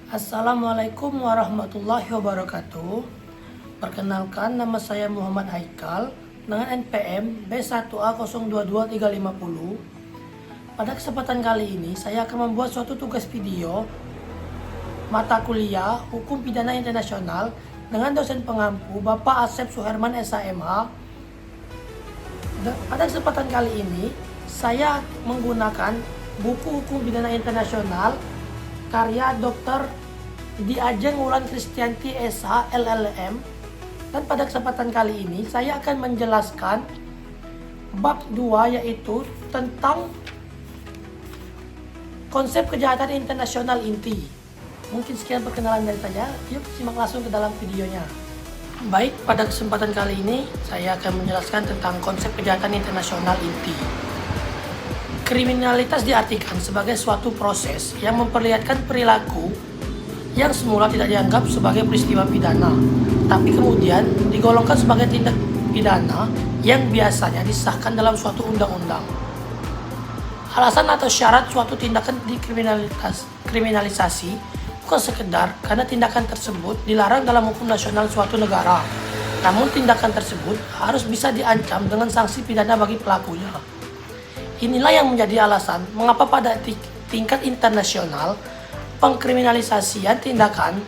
Assalamualaikum warahmatullahi wabarakatuh. Perkenalkan, nama saya Muhammad Haikal dengan NPM B1A022350. Pada kesempatan kali ini saya akan membuat suatu tugas video mata kuliah Hukum Pidana Internasional dengan dosen pengampu Bapak Asep Suherman SHMH. Pada kesempatan kali ini saya menggunakan buku Hukum Pidana Internasional karya Dr. Diajeng Wulan Kristianti SH LLM, dan pada kesempatan kali ini saya akan menjelaskan bab 2, yaitu tentang konsep kejahatan internasional inti. Mungkin sekian perkenalan dari saya, yuk simak langsung ke dalam videonya. Baik, pada kesempatan kali ini saya akan menjelaskan tentang konsep kejahatan internasional inti. Kriminalitas diartikan sebagai suatu proses yang memperlihatkan perilaku yang semula tidak dianggap sebagai peristiwa pidana, tapi kemudian digolongkan sebagai tindak pidana yang biasanya disahkan dalam suatu undang-undang. Alasan atau syarat suatu tindakan dikriminalisasi bukan sekedar karena tindakan tersebut dilarang dalam hukum nasional suatu negara, namun tindakan tersebut harus bisa diancam dengan sanksi pidana bagi pelakunya. Inilah yang menjadi alasan mengapa pada tingkat internasional pengkriminalisasian tindakan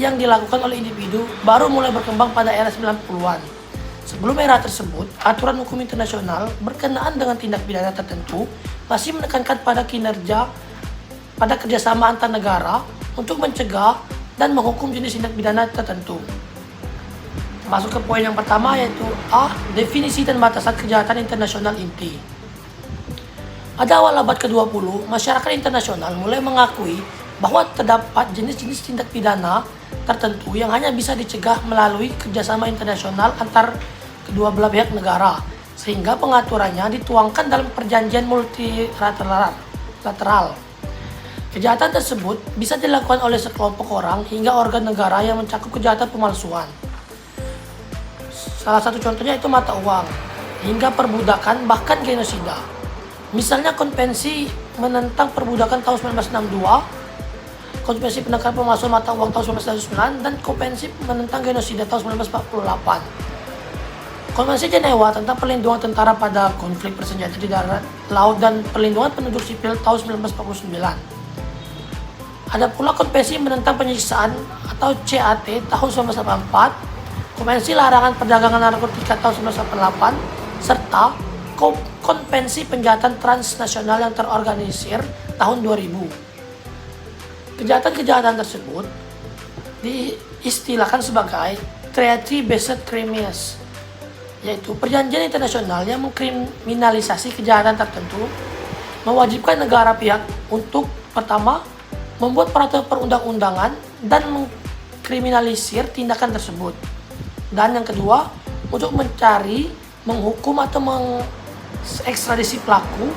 yang dilakukan oleh individu baru mulai berkembang pada era 90-an. Sebelum era tersebut, aturan hukum internasional berkenaan dengan tindak pidana tertentu masih menekankan pada kinerja pada kerjasama antar negara untuk mencegah dan menghukum jenis tindak pidana tertentu. Masuk ke poin yang pertama, yaitu A. Definisi dan batasan kejahatan internasional inti. Pada awal abad ke-20, masyarakat internasional mulai mengakui bahwa terdapat jenis-jenis tindak pidana tertentu yang hanya bisa dicegah melalui kerjasama internasional antar kedua belah pihak negara, sehingga pengaturannya dituangkan dalam perjanjian multilateral. Kejahatan tersebut bisa dilakukan oleh sekelompok orang hingga organ negara yang mencakup kejahatan pemalsuan. Salah satu contohnya itu mata uang, hingga perbudakan, bahkan genosida. Misalnya Konvensi menentang perbudakan tahun 1962, Konvensi penangkapan pemalsuan mata uang tahun 1999, dan Konvensi menentang genosida tahun 1948. Konvensi Jenewa tentang perlindungan tentara pada konflik bersenjata di darat, laut, dan perlindungan penduduk sipil tahun 1949. Ada pula Konvensi menentang penyiksaan atau CAT tahun 1984, Konvensi larangan perdagangan narkotika tahun 1988, serta Konvensi Penjahatan Transnasional yang Terorganisir tahun 2000. Kejahatan-kejahatan tersebut diistilahkan sebagai Treaty-Based Crimes, yaitu perjanjian internasional yang mengkriminalisasi kejahatan tertentu, mewajibkan negara pihak untuk pertama, membuat peraturan perundang-undangan dan mengkriminalisir tindakan tersebut, dan yang kedua, untuk mencari, menghukum atau ekstradisi pelaku.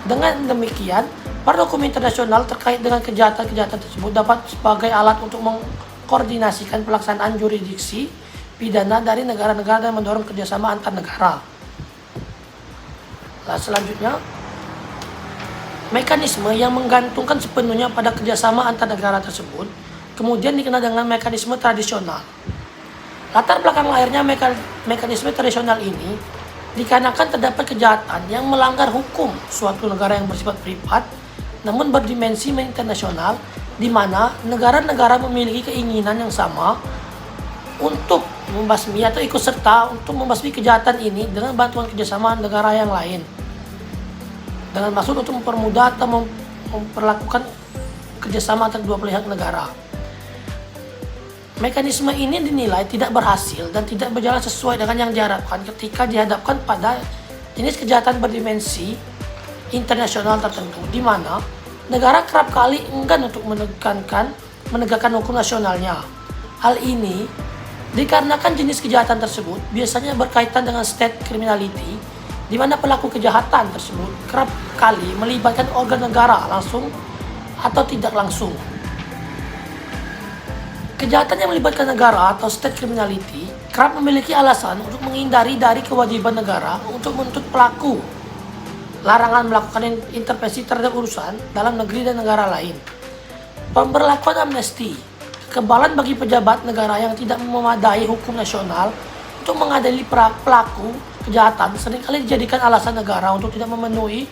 Dengan demikian, para hukum internasional terkait dengan kejahatan-kejahatan tersebut dapat sebagai alat untuk mengkoordinasikan pelaksanaan jurisdiksi pidana dari negara-negara dan mendorong kerjasama antar negara. Selanjutnya, mekanisme yang menggantungkan sepenuhnya pada kerjasama antar negara tersebut kemudian dikenal dengan mekanisme tradisional. Latar belakang lahirnya mekanisme tradisional ini dikarenakan terdapat kejahatan yang melanggar hukum suatu negara yang bersifat privat namun berdimensi internasional, di mana negara-negara memiliki keinginan yang sama untuk membasmi atau ikut serta untuk membasmi kejahatan ini dengan bantuan kerjasama negara yang lain, dengan maksud untuk mempermudah atau memperlakukan kerjasama antar dua pihak negara. Mekanisme ini dinilai tidak berhasil dan tidak berjalan sesuai dengan yang diharapkan ketika dihadapkan pada jenis kejahatan berdimensi internasional tertentu, di mana negara kerap kali enggan untuk menegakkan hukum nasionalnya. Hal ini dikarenakan jenis kejahatan tersebut biasanya berkaitan dengan state criminality, di mana pelaku kejahatan tersebut kerap kali melibatkan organ negara langsung atau tidak langsung. Kejahatan yang melibatkan negara atau state criminality kerap memiliki alasan untuk menghindari dari kewajiban negara untuk menuntut pelaku, larangan melakukan intervensi terhadap urusan dalam negeri dan negara lain. Pemberlakuan amnesti, kekebalan bagi pejabat negara yang tidak memadai hukum nasional untuk mengadili pelaku kejahatan seringkali dijadikan alasan negara untuk tidak memenuhi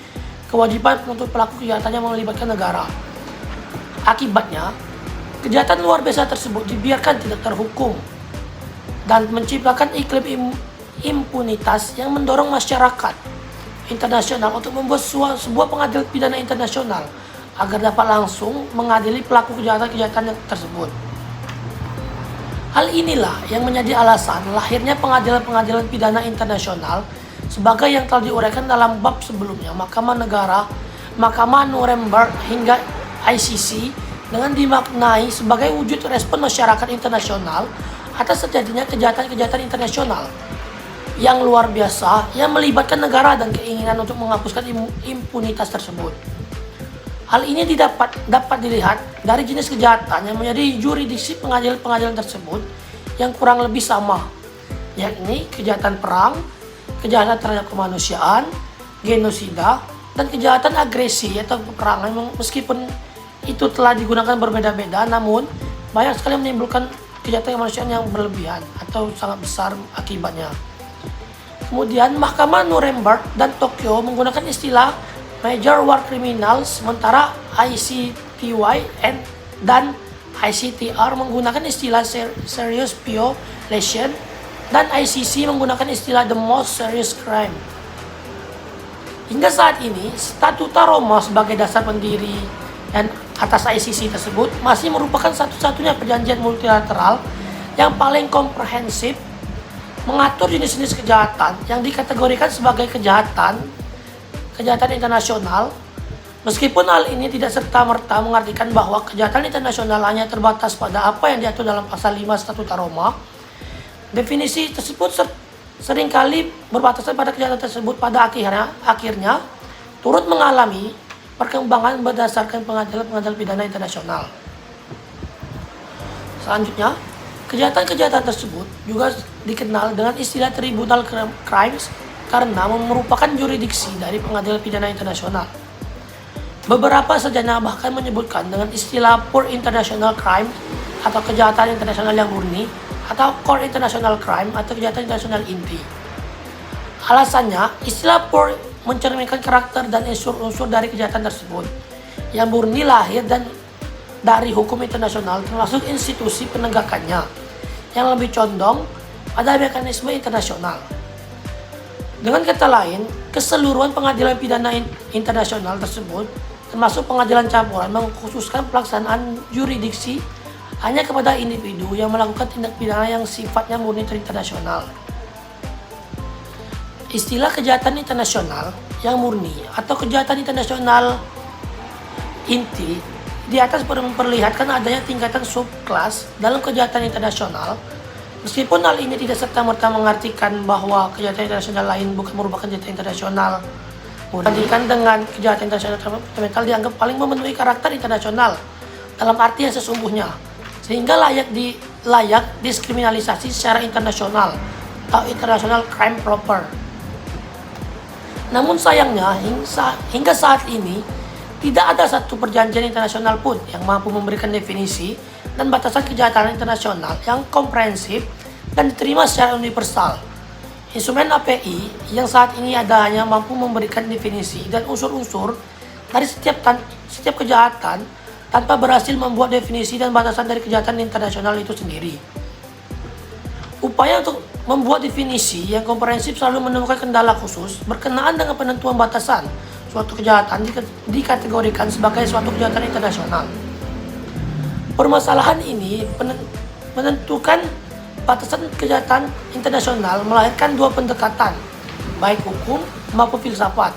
kewajiban untuk pelaku kejahatan yang melibatkan negara. Akibatnya, kejahatan luar biasa tersebut dibiarkan tidak terhukum dan menciptakan iklim impunitas yang mendorong masyarakat internasional untuk membuat sebuah pengadilan pidana internasional agar dapat langsung mengadili pelaku kejahatan tersebut. Hal inilah yang menjadi alasan lahirnya pengadilan-pengadilan pidana internasional sebagai yang telah diuraikan dalam bab sebelumnya, Mahkamah Negara, Mahkamah Nuremberg hingga ICC, dengan dimaknai sebagai wujud respon masyarakat internasional atas terjadinya kejahatan-kejahatan internasional yang luar biasa yang melibatkan negara dan keinginan untuk menghapuskan impunitas tersebut. Hal ini dapat dilihat dari jenis kejahatan yang menjadi yurisdiksi pengadilan tersebut yang kurang lebih sama, yakni kejahatan perang, kejahatan terhadap kemanusiaan, genosida, dan kejahatan agresi atau peperangan. Meskipun itu telah digunakan berbeda-beda, namun banyak sekali menimbulkan kejahatan kemanusiaan yang berlebihan atau sangat besar akibatnya. Kemudian Mahkamah Nuremberg dan Tokyo menggunakan istilah Major War Criminals, sementara ICTY dan ICTR menggunakan istilah Serious Violation, dan ICC menggunakan istilah The Most Serious Crime. Hingga saat ini, Statuta Roma sebagai dasar pendiri dan atas ICC tersebut masih merupakan satu-satunya perjanjian multilateral yang paling komprehensif mengatur jenis-jenis kejahatan yang dikategorikan sebagai kejahatan internasional. Meskipun hal ini tidak serta-merta mengartikan bahwa kejahatan internasional hanya terbatas pada apa yang diatur dalam pasal 5 Statuta Roma, definisi tersebut seringkali berbatasan pada kejahatan tersebut pada akhirnya turut mengalami perkembangan berdasarkan pengadilan pidana internasional. Selanjutnya, kejahatan-kejahatan tersebut juga dikenal dengan istilah tribunal crimes karena merupakan yurisdiksi dari pengadilan pidana internasional. Beberapa sarjana bahkan menyebutkan dengan istilah pure international crime atau kejahatan internasional yang murni, atau core international crime atau kejahatan internasional inti. Alasannya, istilah pure mencerminkan karakter dan unsur-unsur dari kejahatan tersebut yang murni lahir dan dari hukum internasional, termasuk institusi penegakannya yang lebih condong pada mekanisme internasional. Dengan kata lain, keseluruhan pengadilan pidana internasional tersebut, termasuk pengadilan campuran, mengkhususkan pelaksanaan yurisdiksi hanya kepada individu yang melakukan tindak pidana yang sifatnya murni internasional. Istilah kejahatan internasional yang murni atau kejahatan internasional inti di atas memperlihatkan adanya tingkatan subkelas dalam kejahatan internasional. Meskipun hal ini tidak serta-merta mengartikan bahwa kejahatan internasional lain bukan merupakan kejahatan internasional, dibandingkan dengan kejahatan internasional fundamental dianggap paling memenuhi karakter internasional dalam arti yang sesungguhnya, sehingga layak diskriminalisasi secara internasional atau international crime proper. Namun sayangnya, hingga saat ini tidak ada satu perjanjian internasional pun yang mampu memberikan definisi dan batasan kejahatan internasional yang komprehensif dan diterima secara universal. Instrumen API yang saat ini ada hanya mampu memberikan definisi dan unsur-unsur dari setiap kejahatan tanpa berhasil membuat definisi dan batasan dari kejahatan internasional itu sendiri. Upaya untuk membuat definisi yang komprehensif selalu menemukan kendala khusus berkenaan dengan penentuan batasan suatu kejahatan dikategorikan sebagai suatu kejahatan internasional. Permasalahan ini menentukan batasan kejahatan internasional melahirkan dua pendekatan, baik hukum maupun filsafat.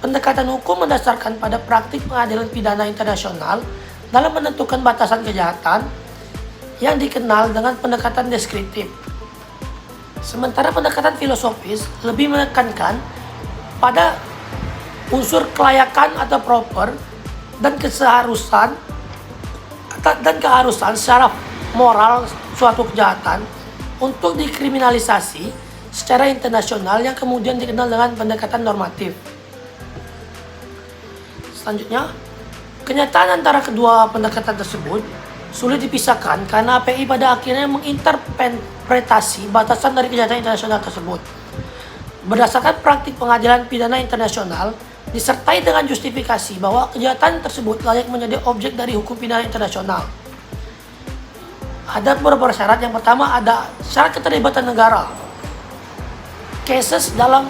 Pendekatan hukum mendasarkan pada praktik pengadilan pidana internasional dalam menentukan batasan kejahatan yang dikenal dengan pendekatan deskriptif. Sementara pendekatan filosofis lebih menekankan pada unsur kelayakan atau proper dan keharusan secara moral suatu kejahatan untuk dikriminalisasi secara internasional yang kemudian dikenal dengan pendekatan normatif. Selanjutnya, Kenyataan antara kedua pendekatan tersebut sulit dipisahkan karena API pada akhirnya menginterpretasi batasan dari kejahatan internasional tersebut. Berdasarkan praktik pengadilan pidana internasional, disertai dengan justifikasi bahwa kejahatan tersebut layak menjadi objek dari hukum pidana internasional. Ada beberapa syarat. Yang pertama ada syarat keterlibatan negara. Cases dalam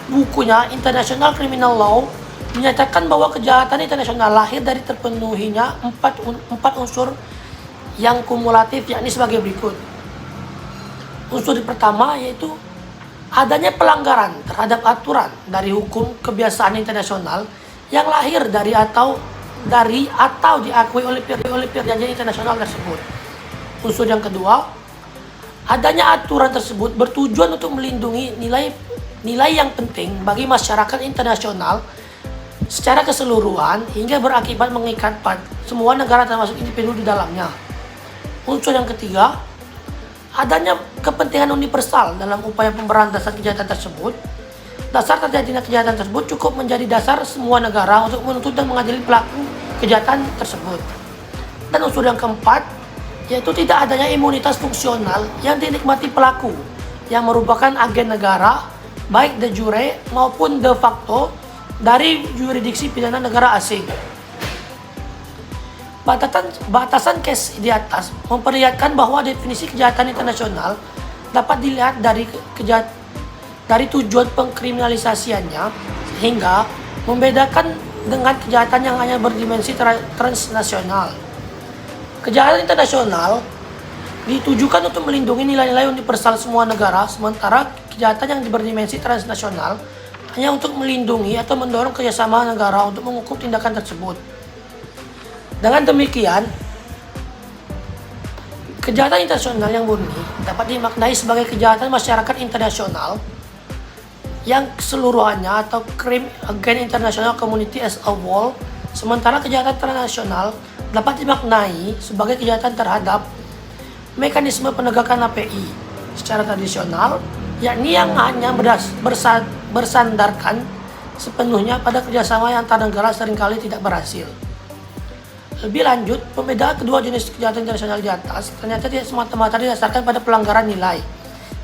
bukunya International Criminal Law menyatakan bahwa kejahatan internasional lahir dari terpenuhinya empat unsur yang kumulatif, yakni sebagai berikut. Unsur pertama yaitu adanya pelanggaran terhadap aturan dari hukum kebiasaan internasional yang lahir dari atau diakui oleh perjanjian internasional tersebut. Unsur yang kedua, adanya aturan tersebut bertujuan untuk melindungi nilai yang penting bagi masyarakat internasional secara keseluruhan hingga berakibat mengikat semua negara termasuk individu di dalamnya. Unsur yang ketiga, adanya kepentingan universal dalam upaya pemberantasan kejahatan tersebut. Dasar terjadinya kejahatan tersebut cukup menjadi dasar semua negara untuk menuntut dan mengadili pelaku kejahatan tersebut. Dan unsur yang keempat, yaitu tidak adanya imunitas fungsional yang dinikmati pelaku yang merupakan agen negara baik de jure maupun de facto dari yurisdiksi pidana negara asing. Batasan case di atas memperlihatkan bahwa definisi kejahatan internasional dapat dilihat dari tujuan pengkriminalisasiannya, sehingga membedakan dengan kejahatan yang hanya berdimensi transnasional. Kejahatan internasional ditujukan untuk melindungi nilai-nilai universal semua negara, sementara kejahatan yang berdimensi transnasional hanya untuk melindungi atau mendorong kerjasama negara untuk mengukur tindakan tersebut. Dengan demikian, kejahatan internasional yang murni dapat dimaknai sebagai kejahatan masyarakat internasional yang keseluruhannya atau crime against international community as a whole, sementara kejahatan transnasional dapat dimaknai sebagai kejahatan terhadap mekanisme penegakan API secara tradisional, yakni yang hanya bersandarkan sepenuhnya pada kerjasama yang antar negara seringkali tidak berhasil. Lebih lanjut, pembedaan kedua jenis kejahatan internasional di atas ternyata tidak semata-mata didasarkan pada pelanggaran nilai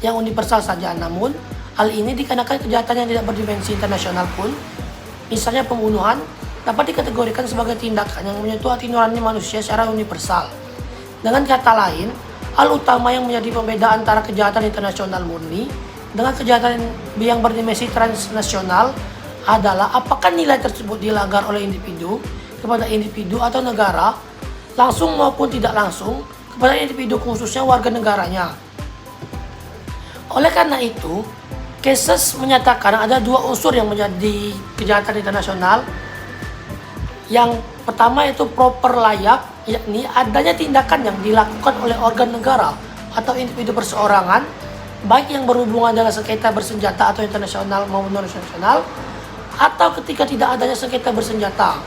yang universal saja, namun hal ini dikarenakan kejahatan yang tidak berdimensi internasional pun, misalnya pembunuhan, dapat dikategorikan sebagai tindakan yang menyentuh hati nurani manusia secara universal. Dengan kata lain, hal utama yang menjadi pembeda antara kejahatan internasional murni dengan kejahatan yang berdimensi transnasional adalah apakah nilai tersebut dilanggar oleh individu kepada individu atau negara, langsung maupun tidak langsung kepada individu khususnya warga negaranya. Oleh karena itu, cases menyatakan ada dua unsur yang menjadi kejahatan internasional. Yang pertama yaitu proper layak, yakni adanya tindakan yang dilakukan oleh organ negara atau individu perseorangan, baik yang berhubungan dengan sengketa bersenjata atau internasional maupun non-nasional, atau ketika tidak adanya sengketa bersenjata.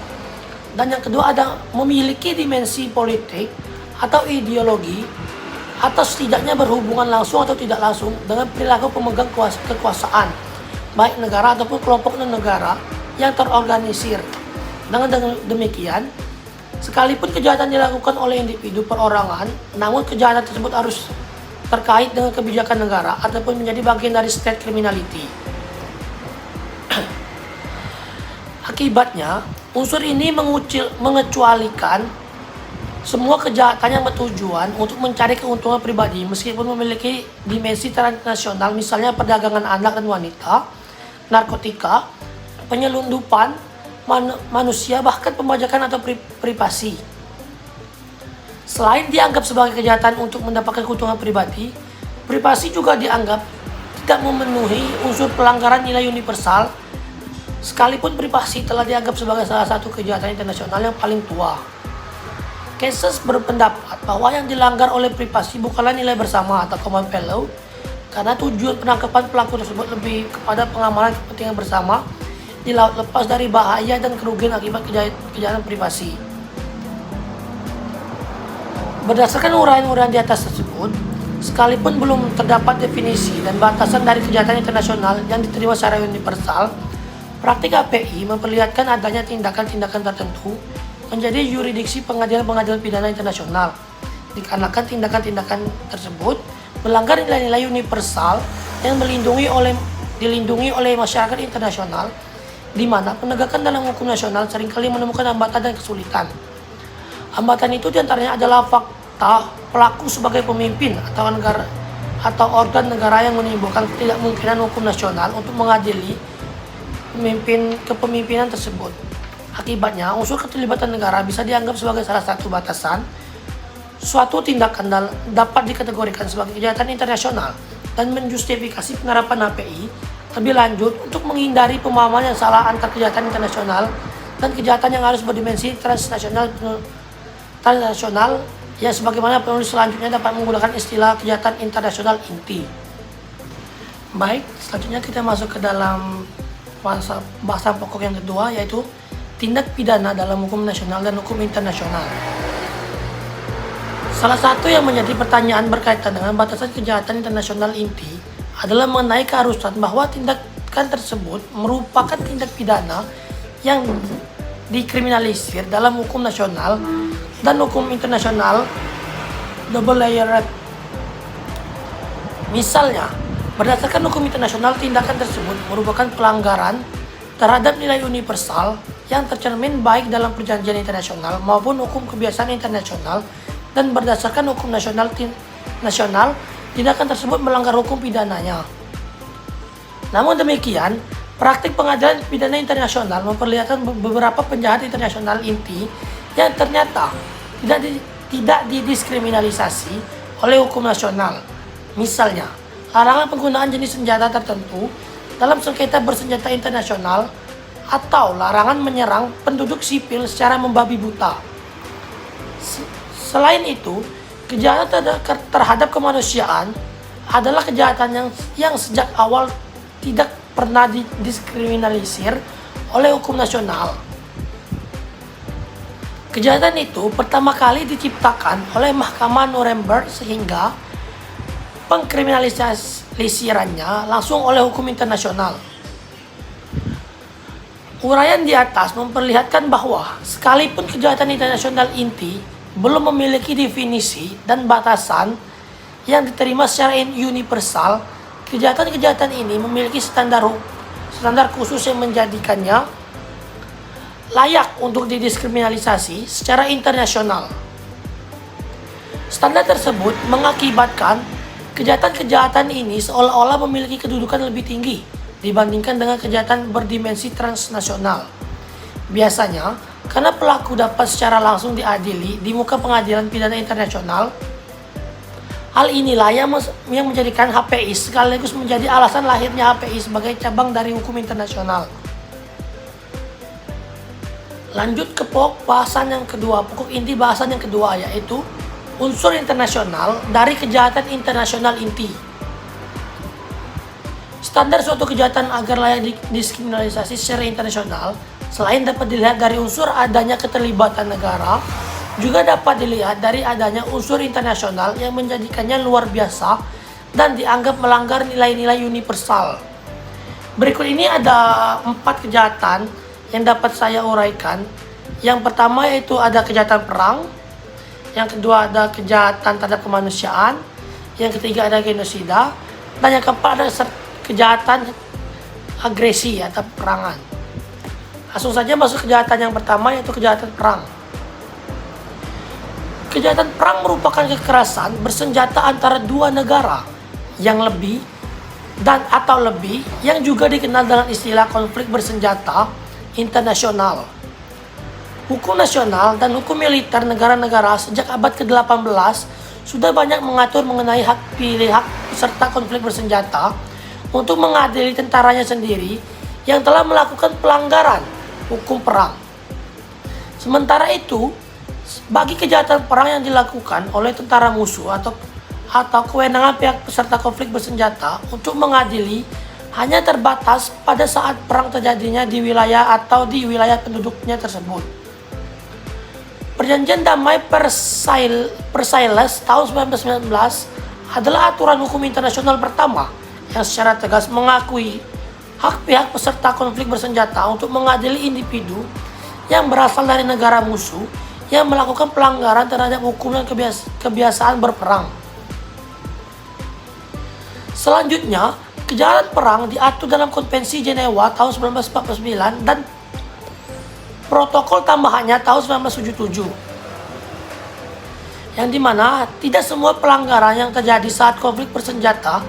Dan yang kedua ada memiliki dimensi politik atau ideologi, atau setidaknya berhubungan langsung atau tidak langsung dengan perilaku pemegang kekuasaan, baik negara ataupun kelompok non-negara yang terorganisir. Dengan demikian, sekalipun kejahatan dilakukan oleh individu perorangan, namun kejahatan tersebut harus terkait dengan kebijakan negara ataupun menjadi bagian dari state criminality. Akibatnya, unsur ini mengecualikan semua kejahatan yang bertujuan untuk mencari keuntungan pribadi meskipun memiliki dimensi transnasional, misalnya perdagangan anak dan wanita, narkotika, penyelundupan manusia, bahkan pembajakan atau privasi. Selain dianggap sebagai kejahatan untuk mendapatkan keuntungan pribadi, privasi juga dianggap tidak memenuhi unsur pelanggaran nilai universal, sekalipun privasi telah dianggap sebagai salah satu kejahatan internasional yang paling tua. Cases berpendapat bahwa yang dilanggar oleh privasi bukanlah nilai bersama atau common value, karena tujuan penangkapan pelaku tersebut lebih kepada pengamanan kepentingan bersama di laut lepas dari bahaya dan kerugian akibat kejahatan privasi. Berdasarkan uraian-uraian di atas tersebut, sekalipun belum terdapat definisi dan batasan dari kejahatan internasional yang diterima secara universal, praktik API memperlihatkan adanya tindakan-tindakan tertentu menjadi yurisdiksi pengadilan-pengadilan pidana internasional, dikarenakan tindakan-tindakan tersebut melanggar nilai-nilai universal yang dilindungi oleh masyarakat internasional, di mana penegakan dalam hukum nasional seringkali menemukan hambatan dan kesulitan. Hambatan itu diantaranya adalah fakta pelaku sebagai pemimpin atau organ negara yang menimbulkan ketidakmungkinan hukum nasional untuk mengadili kepemimpinan tersebut. Akibatnya, unsur keterlibatan negara bisa dianggap sebagai salah satu batasan suatu tindakan dapat dikategorikan sebagai kejahatan internasional dan menjustifikasi penerapan HPI lebih lanjut untuk menghindari pemahaman yang salah antar kejahatan internasional dan kejahatan yang harus berdimensi transnasional yang sebagaimana penulis selanjutnya dapat menggunakan istilah kejahatan internasional inti. Baik, selanjutnya kita masuk ke dalam bahasa pokok yang kedua, yaitu tindak pidana dalam hukum nasional dan hukum internasional. Salah satu yang menjadi pertanyaan berkaitan dengan batasan kejahatan internasional inti adalah mengenai keharusan bahwa tindakan tersebut merupakan tindak pidana yang dikriminalisir dalam hukum nasional dan hukum internasional double layered. Misalnya, berdasarkan hukum internasional, tindakan tersebut merupakan pelanggaran terhadap nilai universal yang tercermin baik dalam perjanjian internasional maupun hukum kebiasaan internasional, dan berdasarkan hukum nasional, tindakan tersebut melanggar hukum pidananya. Namun demikian, praktik pengadilan pidana internasional memperlihatkan beberapa penjahat internasional inti yang ternyata tidak didiskriminisasi oleh hukum nasional. Misalnya, larangan penggunaan jenis senjata tertentu dalam sengketa bersenjata internasional atau larangan menyerang penduduk sipil secara membabi buta. Selain itu, kejahatan terhadap kemanusiaan adalah kejahatan yang sejak awal tidak pernah didiskriminalisir oleh hukum nasional. Kejahatan itu pertama kali diciptakan oleh Mahkamah Nuremberg sehingga pengkriminalisasirannya langsung oleh hukum internasional. Uraian di atas memperlihatkan bahwa sekalipun kejahatan internasional inti belum memiliki definisi dan batasan yang diterima secara universal, kejahatan-kejahatan ini memiliki standar khusus yang menjadikannya layak untuk didiskriminalisasi secara internasional. Standar tersebut mengakibatkan kejahatan-kejahatan ini seolah-olah memiliki kedudukan lebih tinggi dibandingkan dengan kejahatan berdimensi transnasional. Biasanya, karena pelaku dapat secara langsung diadili di muka pengadilan pidana internasional, hal inilah yang menjadikan HPI sekaligus menjadi alasan lahirnya HPI sebagai cabang dari hukum internasional. Lanjut ke pokok inti bahasan yang kedua, yaitu unsur internasional dari kejahatan internasional inti. Standar suatu kejahatan agar layak didiskriminalisasi secara internasional selain dapat dilihat dari unsur adanya keterlibatan negara, juga dapat dilihat dari adanya unsur internasional yang menjadikannya luar biasa dan dianggap melanggar nilai-nilai universal. Berikut ini ada 4 kejahatan yang dapat saya uraikan. Yang pertama yaitu ada kejahatan perang, yang kedua ada kejahatan terhadap kemanusiaan, yang ketiga ada genosida, dan yang keempat ada kejahatan agresi atau peperangan. Langsung saja masuk kejahatan yang pertama, yaitu kejahatan perang. Kejahatan perang merupakan kekerasan bersenjata antara dua negara yang lebih yang juga dikenal dengan istilah konflik bersenjata internasional. Hukum nasional dan hukum militer negara-negara sejak abad ke-18 sudah banyak mengatur mengenai hak pilih peserta konflik bersenjata untuk mengadili tentaranya sendiri yang telah melakukan pelanggaran hukum perang. Sementara itu, bagi kejahatan perang yang dilakukan oleh tentara musuh atau kewenangan pihak peserta konflik bersenjata untuk mengadili hanya terbatas pada saat perang terjadinya di wilayah atau di wilayah penduduknya tersebut. Perjanjian Damai Versailles tahun 1919 adalah aturan hukum internasional pertama yang secara tegas mengakui hak pihak peserta konflik bersenjata untuk mengadili individu yang berasal dari negara musuh yang melakukan pelanggaran terhadap hukum dan kebiasaan berperang. Selanjutnya, kejahatan perang diatur dalam Konvensi Jenewa tahun 1949 dan protokol tambahannya tahun 1977. Yang dimana tidak semua pelanggaran yang terjadi saat konflik bersenjata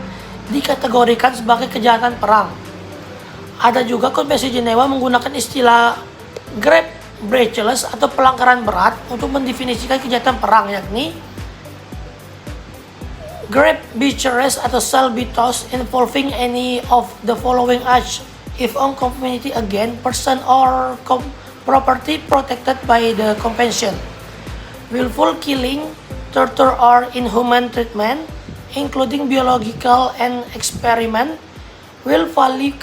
dikategorikan sebagai kejahatan perang. Ada juga Konvensi Jenewa menggunakan istilah grave breaches atau pelanggaran berat untuk mendefinisikan kejahatan perang, yakni grave breaches atau shall be tossed involving any of the following acts if on community against person or property protected by the convention: willful killing, torture or inhuman treatment, including biological and experiment, willfully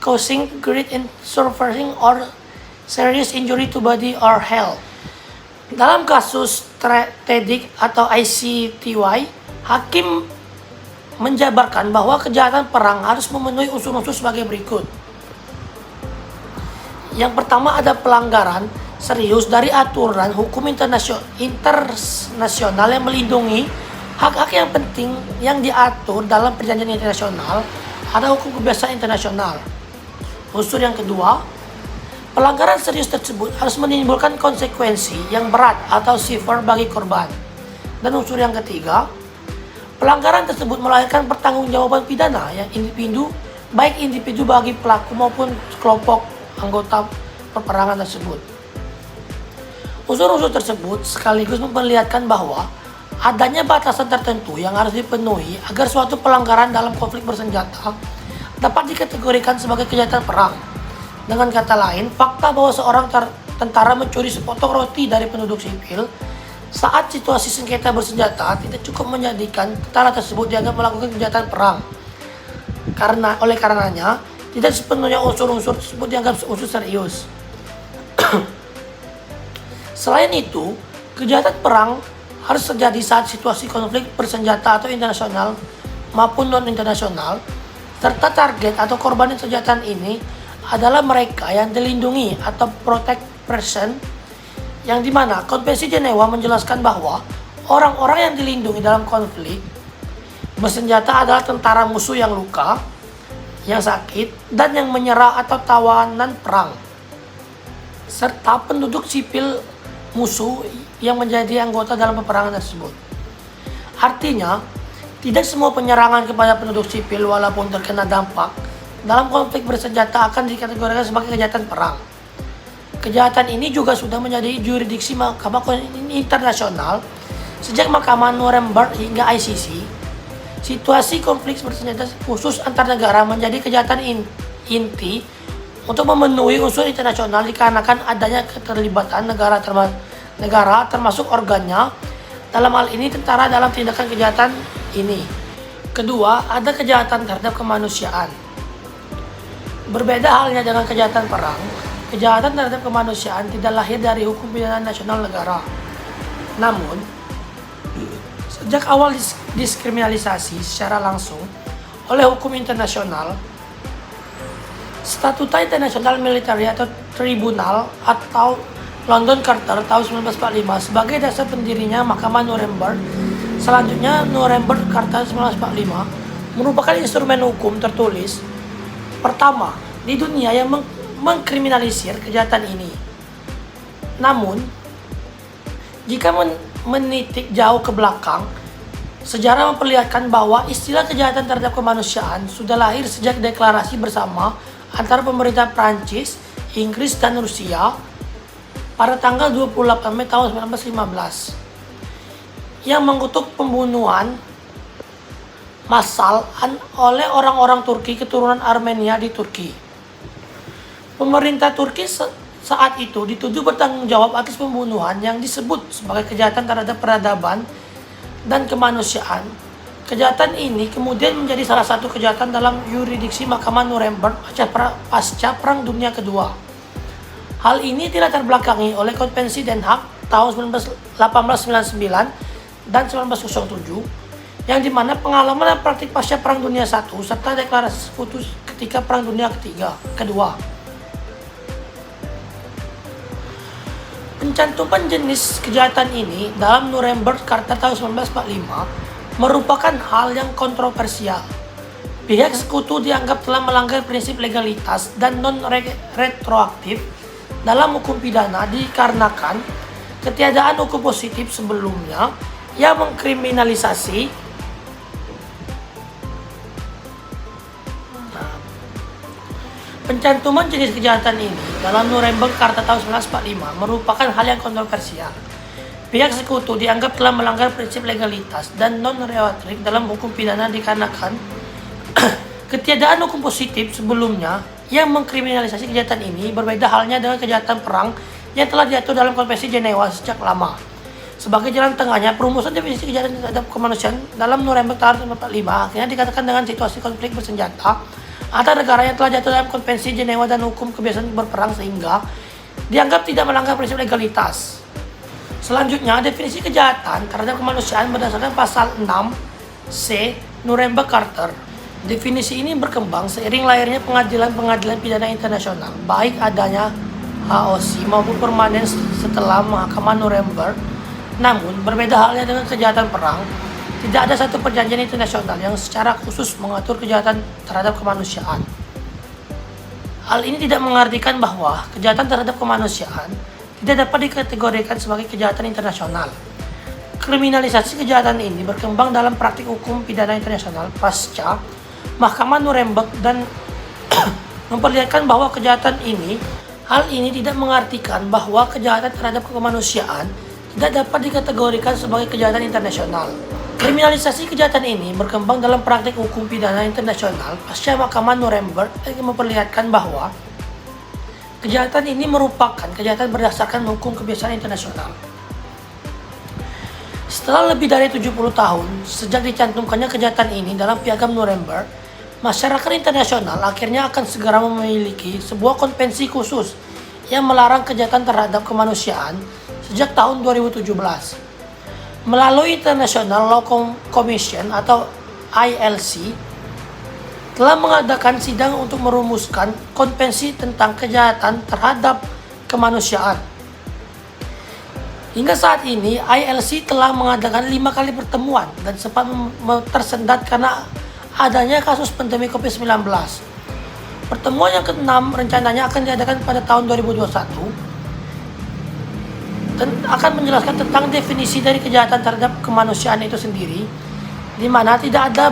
causing great suffering or serious injury to body or health. Dalam kasus TEDIC atau ICTY, hakim menjabarkan bahwa kejahatan perang harus memenuhi unsur-unsur sebagai berikut. Yang pertama, ada pelanggaran serius dari aturan hukum internasional yang melindungi hak-hak yang penting yang diatur dalam perjanjian internasional, ada hukum kebiasaan internasional. Unsur yang kedua, pelanggaran serius tersebut harus menimbulkan konsekuensi yang berat atau severe bagi korban. Dan unsur yang ketiga, pelanggaran tersebut melahirkan pertanggungjawaban pidana yang baik individu bagi pelaku maupun kelompok anggota peperangan tersebut. Unsur-unsur tersebut sekaligus memperlihatkan bahwa adanya batasan tertentu yang harus dipenuhi agar suatu pelanggaran dalam konflik bersenjata dapat dikategorikan sebagai kejahatan perang. Dengan kata lain, fakta bahwa seorang tentara mencuri sepotong roti dari penduduk sipil saat situasi sengketa bersenjata tidak cukup menjadikan tentara tersebut dianggap melakukan kejahatan perang. Oleh karenanya, tidak sepenuhnya unsur-unsur tersebut dianggap unsur serius. Selain itu, kejahatan perang harus terjadi saat situasi konflik bersenjata atau internasional maupun non-internasional, serta target atau korban kejahatan ini adalah mereka yang dilindungi atau protect person, yang dimana Konvensi Jenewa menjelaskan bahwa orang-orang yang dilindungi dalam konflik bersenjata adalah tentara musuh yang luka, yang sakit, dan yang menyerah atau tawanan perang, serta penduduk sipil musuh yang menjadi anggota dalam peperangan tersebut. Artinya, tidak semua penyerangan kepada penduduk sipil walaupun terkena dampak dalam konflik bersenjata akan dikategorikan sebagai kejahatan perang. Kejahatan ini juga sudah menjadi jurisdiksi Mahkamah Internasional sejak Mahkamah Nuremberg hingga ICC. Situasi konflik bersenjata khusus antar negara menjadi kejahatan inti untuk memenuhi unsur internasional dikarenakan adanya keterlibatan negara termasuk organnya, dalam hal ini tentara, dalam tindakan kejahatan ini. Kedua, ada kejahatan terhadap kemanusiaan. Berbeda halnya dengan kejahatan perang, kejahatan terhadap kemanusiaan tidak lahir dari hukum pidana nasional negara. Namun, sejak awal diskriminalisasi secara langsung oleh hukum internasional, Statuta International Military atau Tribunal atau London Charter tahun 1945 sebagai dasar pendirinya Mahkamah Nuremberg. Selanjutnya, Nuremberg Charter 1945 merupakan instrumen hukum tertulis pertama di dunia yang mengkriminalisir kejahatan ini. Namun, jika menitik jauh ke belakang, sejarah memperlihatkan bahwa istilah kejahatan terhadap kemanusiaan sudah lahir sejak deklarasi bersama antara pemerintah Prancis, Inggris, dan Rusia pada tanggal 28 Mei tahun 1915 yang mengutuk pembunuhan massal oleh orang-orang Turki keturunan Armenia di Turki. Pemerintah Turki saat itu dituduh bertanggung jawab atas pembunuhan yang disebut sebagai kejahatan terhadap peradaban dan kemanusiaan. Kejahatan ini kemudian menjadi salah satu kejahatan dalam yurisdiksi Mahkamah Nuremberg pasca Perang Dunia Kedua. Hal ini tidak terbelakangi oleh Konvensi Den Haag tahun 1899 dan 1907, yang dimana pengalaman dan praktik pasca Perang Dunia I serta deklarasi sekutu ketika Perang Dunia Kedua. Pencantuman jenis kejahatan ini dalam Nuremberg Charta tahun 1945 merupakan hal yang kontroversial. Pihak sekutu dianggap telah melanggar prinsip legalitas dan non-retroaktif dalam hukum pidana dikarenakan ketiadaan hukum positif sebelumnya yang mengkriminalisasi pencantuman jenis kejahatan ini dalam Nuremberg Charta tahun 1945 merupakan hal yang kontroversial. Pihak sekutu dianggap telah melanggar prinsip legalitas dan non-retroaktif dalam hukum pidana dikarenakan ketiadaan hukum positif sebelumnya yang mengkriminalisasi kejahatan ini berbeda halnya dengan kejahatan perang yang telah diatur dalam Konvensi Jenewa sejak lama. Sebagai jalan tengahnya, perumusan definisi kejahatan terhadap kemanusiaan dalam Nuremberg tahun 1945 akhirnya dikatakan dengan situasi konflik bersenjata antara negara yang telah jatuh dalam Konvensi Jenewa dan hukum kebiasaan berperang sehingga dianggap tidak melanggar prinsip legalitas. Selanjutnya, definisi kejahatan terhadap kemanusiaan berdasarkan pasal 6C Nuremberg Charter. Definisi ini berkembang seiring lahirnya pengadilan pidana internasional, baik adanya HOC maupun permanen setelah Mahkamah Nuremberg. Namun, berbeda halnya dengan kejahatan perang, tidak ada satu perjanjian internasional yang secara khusus mengatur kejahatan terhadap kemanusiaan. Hal ini tidak mengartikan bahwa kejahatan terhadap kemanusiaan tidak dapat dikategorikan sebagai kejahatan internasional. Kriminalisasi kejahatan ini berkembang dalam praktik hukum pidana internasional pasca Mahkamah Nuremberg dan memperlihatkan bahwa hal ini tidak mengartikan bahwa kejahatan terhadap kemanusiaan tidak dapat dikategorikan sebagai kejahatan internasional. Kriminalisasi kejahatan ini berkembang dalam praktik hukum pidana internasional pasca Mahkamah Nuremberg yang memperlihatkan bahwa kejahatan ini merupakan kejahatan berdasarkan hukum kebiasaan internasional. Setelah lebih dari 70 tahun sejak dicantumkannya kejahatan ini dalam Piagam Nuremberg, masyarakat internasional akhirnya akan segera memiliki sebuah konvensi khusus yang melarang kejahatan terhadap kemanusiaan sejak tahun 2017. Melalui International Law Commission atau ILC telah mengadakan sidang untuk merumuskan konvensi tentang kejahatan terhadap kemanusiaan. Hingga saat ini, ILC telah mengadakan 5 kali pertemuan dan sempat tersendat karena adanya kasus pandemi COVID-19. Pertemuan yang ke-6 rencananya akan diadakan pada tahun 2021 dan akan menjelaskan tentang definisi dari kejahatan terhadap kemanusiaan itu sendiri, di mana tidak ada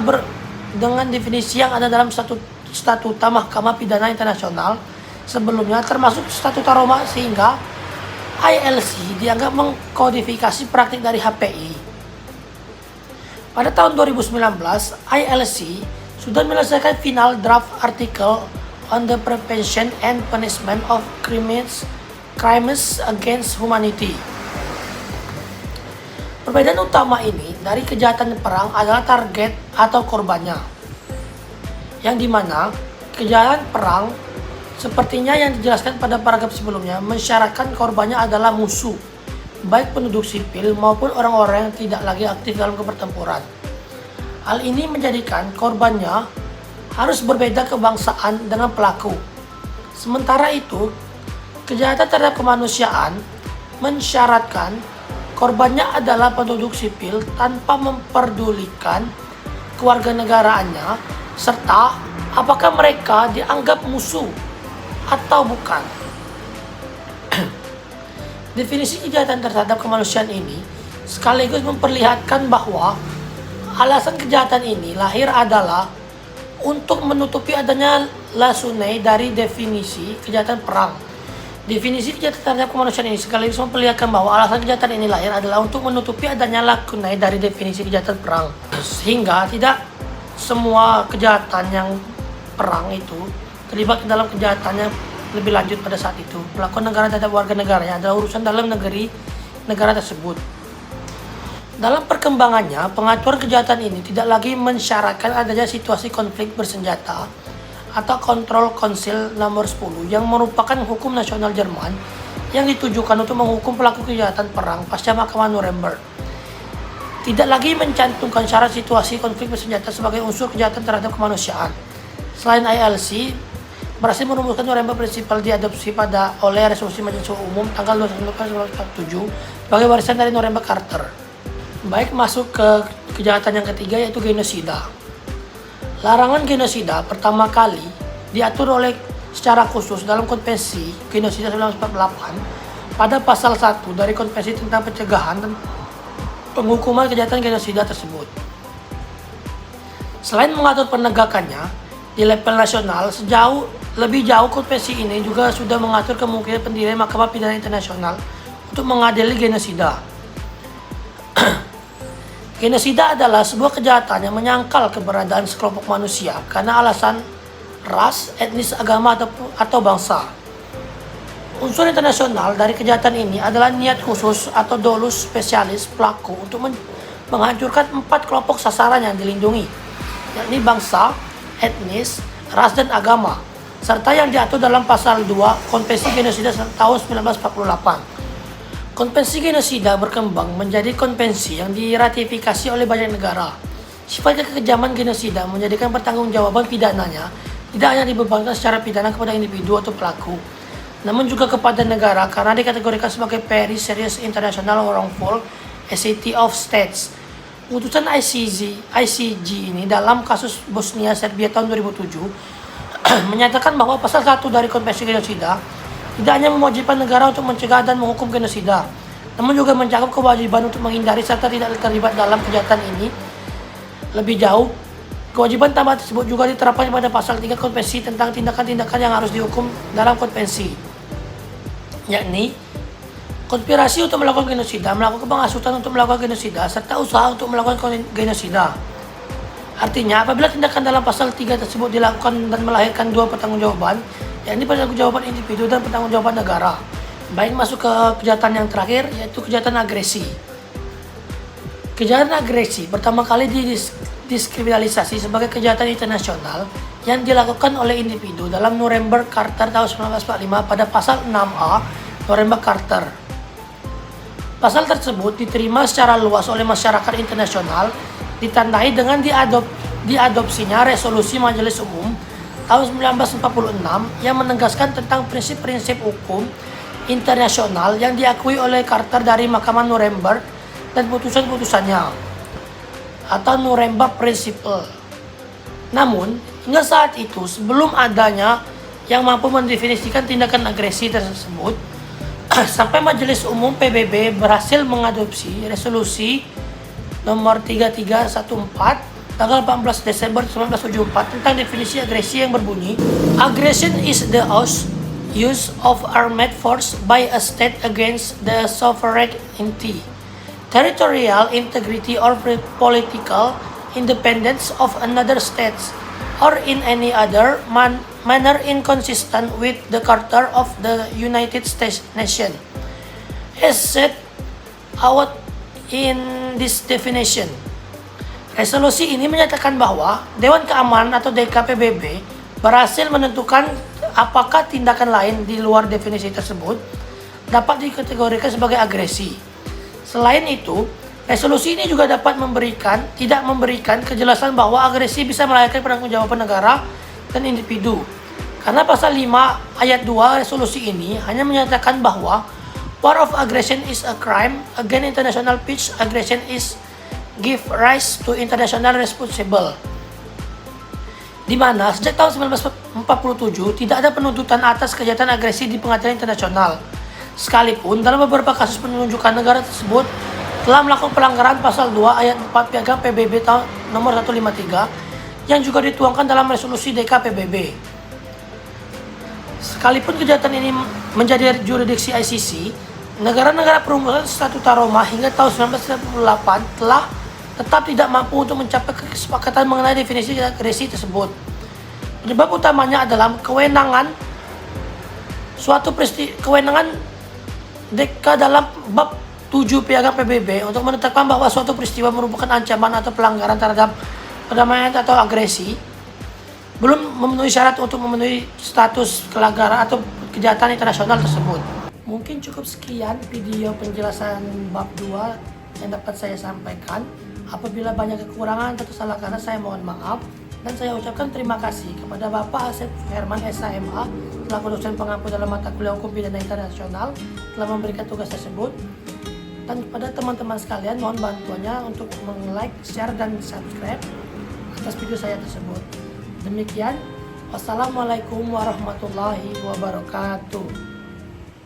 dengan definisi yang ada dalam statuta Mahkamah Pidana Internasional sebelumnya, termasuk statuta Roma, sehingga ILC dianggap mengkodifikasi praktik dari HPI. Pada tahun 2019, ILC sudah menyelesaikan final draft article on the prevention and punishment of crimes against humanity. Perbedaan utama ini dari kejahatan perang adalah target atau korbannya, yang dimana kejahatan perang sepertinya yang dijelaskan pada paragraf sebelumnya mensyaratkan korbannya adalah musuh, baik penduduk sipil maupun orang-orang yang tidak lagi aktif dalam pertempuran. Hal ini menjadikan korbannya harus berbeda kebangsaan dengan pelaku. Sementara itu, kejahatan terhadap kemanusiaan mensyaratkan korbannya adalah penduduk sipil tanpa memperdulikan kewarganegaraannya serta apakah mereka dianggap musuh atau bukan. Definisi kejahatan terhadap kemanusiaan ini sekaligus memperlihatkan bahwa alasan kejahatan ini lahir adalah untuk menutupi adanya lasunai dari definisi kejahatan perang. Definisi kejahatan terhadap kemanusiaan ini sekaligus memperlihatkan bahwa alasan kejahatan ini lahir adalah untuk menutupi adanya lakunai dari definisi kejahatan perang. Sehingga tidak semua kejahatan yang perang itu terlibat dalam kejahatan yang lebih lanjut pada saat itu. Perlakuan negara terhadap warga negaranya adalah urusan dalam negara tersebut. Dalam perkembangannya, pengaturan kejahatan ini tidak lagi mensyaratkan adanya situasi konflik bersenjata atau Kontrol Konsil nomor 10 yang merupakan hukum nasional Jerman yang ditujukan untuk menghukum pelaku kejahatan perang pasca Mahkamah Nuremberg. Tidak lagi mencantumkan syarat situasi konflik bersenjata sebagai unsur kejahatan terhadap kemanusiaan. Selain ILC, berhasil merumuskan Nuremberg Principle diadopsi oleh resolusi Majelis Umum tanggal 29 November 1947 sebagai warisan dari Nuremberg Charter. Baik, masuk ke kejahatan yang ketiga, yaitu genosida. Larangan genosida pertama kali diatur secara khusus dalam Konvensi Genosida 1948 pada pasal 1 dari Konvensi tentang pencegahan dan penghukuman kejahatan genosida tersebut. Selain mengatur penegakannya di level nasional, lebih jauh konvensi ini juga sudah mengatur kemungkinan pendirian Mahkamah Pidana Internasional untuk mengadili genosida. Genosida adalah sebuah kejahatan yang menyangkal keberadaan sekelompok manusia karena alasan ras, etnis, agama, atau bangsa. Unsur internasional dari kejahatan ini adalah niat khusus atau dolus spesialis pelaku untuk menghancurkan 4 kelompok sasaran yang dilindungi, yakni bangsa, etnis, ras, dan agama, serta yang diatur dalam pasal 2 Konvensi Genosida tahun 1948. Konvensi genosida berkembang menjadi konvensi yang diratifikasi oleh banyak negara. Sifat kekejaman genosida menjadikan pertanggungjawaban pidananya tidak hanya dibebankan secara pidana kepada individu atau pelaku, namun juga kepada negara karena dikategorikan sebagai Very Serious International Wrongful Activity of States. Putusan ICJ ini dalam kasus Bosnia Serbia tahun 2007 menyatakan bahwa pasal 1 dari Konvensi Genosida tidak hanya mewajibkan negara untuk mencegah dan menghukum genosida, namun juga mencakup kewajiban untuk menghindari serta tidak terlibat dalam kejahatan ini. Lebih jauh, kewajiban tambahan tersebut juga diterapkan pada pasal 3 Konvensi tentang tindakan-tindakan yang harus dihukum dalam konvensi, yakni konspirasi untuk melakukan genosida, melakukan penghasutan untuk melakukan genosida, serta usaha untuk melakukan genosida. Artinya, apabila tindakan dalam pasal 3 tersebut dilakukan dan melahirkan 2 pertanggungjawaban, yakni pertanggungjawaban individu dan pertanggungjawaban negara. Baik, masuk ke kejahatan yang terakhir, yaitu kejahatan agresi. Kejahatan agresi pertama kali diskriminalisasi sebagai kejahatan internasional yang dilakukan oleh individu dalam Nuremberg Charter tahun 1945 pada pasal 6A Nuremberg Charter. Pasal tersebut diterima secara luas oleh masyarakat internasional, ditandai dengan diadopsinya resolusi Majelis Umum tahun 1946 yang menegaskan tentang prinsip-prinsip hukum internasional yang diakui oleh Charter dari Mahkamah Nuremberg dan putusan-putusannya, atau Nuremberg Principle. Namun, hingga saat itu sebelum adanya yang mampu mendefinisikan tindakan agresi tersebut, sampai Majelis Umum PBB berhasil mengadopsi resolusi nomor 3314 tanggal 14 Desember 1974 tentang definisi agresi yang berbunyi, "Aggression is the use of armed force by a state against the sovereignty, territorial integrity or political independence of another state, or in any other manner inconsistent with the Charter of the United States Nation, as set out in this definition." Resolusi ini menyatakan bahwa Dewan Keamanan atau DKPBB berhasil menentukan apakah tindakan lain di luar definisi tersebut dapat dikategorikan sebagai agresi. Selain itu, resolusi ini juga dapat tidak memberikan kejelasan bahwa agresi bisa melahirkan pertanggungjawaban negara dan individu. Karena pasal 5 ayat 2 resolusi ini hanya menyatakan bahwa war of aggression is a crime against international peace. Aggression is give rise to international responsible, di mana sejak tahun 1947 tidak ada penuntutan atas kejahatan agresi di pengadilan internasional, sekalipun dalam beberapa kasus penunjukan negara tersebut telah melakukan pelanggaran pasal 2 ayat 4 Piagam PBB tahun nomor 153 yang juga dituangkan dalam resolusi DKPBB. Sekalipun kejahatan ini menjadi jurisdiksi ICC, negara-negara perumusan Statuta Roma hingga tahun 1998 telah tetap tidak mampu untuk mencapai kesepakatan mengenai definisi agresi tersebut. Penyebab utamanya adalah kewenangan DK dalam bab 7 Piagam PBB untuk menetapkan bahwa suatu peristiwa merupakan ancaman atau pelanggaran terhadap perdamaian atau agresi belum memenuhi syarat untuk memenuhi status pelanggaran atau kejahatan internasional tersebut. Mungkin cukup sekian video penjelasan bab 2 yang dapat saya sampaikan. Apabila banyak kekurangan atau salah kata, saya mohon maaf. Dan saya ucapkan terima kasih kepada Bapak Asep Herman SHMA selaku dosen pengampu dalam mata kuliah Hukum Pidana Internasional telah memberikan tugas tersebut. Dan kepada teman-teman sekalian mohon bantuannya untuk like, share, dan subscribe atas video saya tersebut. Demikian, wassalamualaikum warahmatullahi wabarakatuh.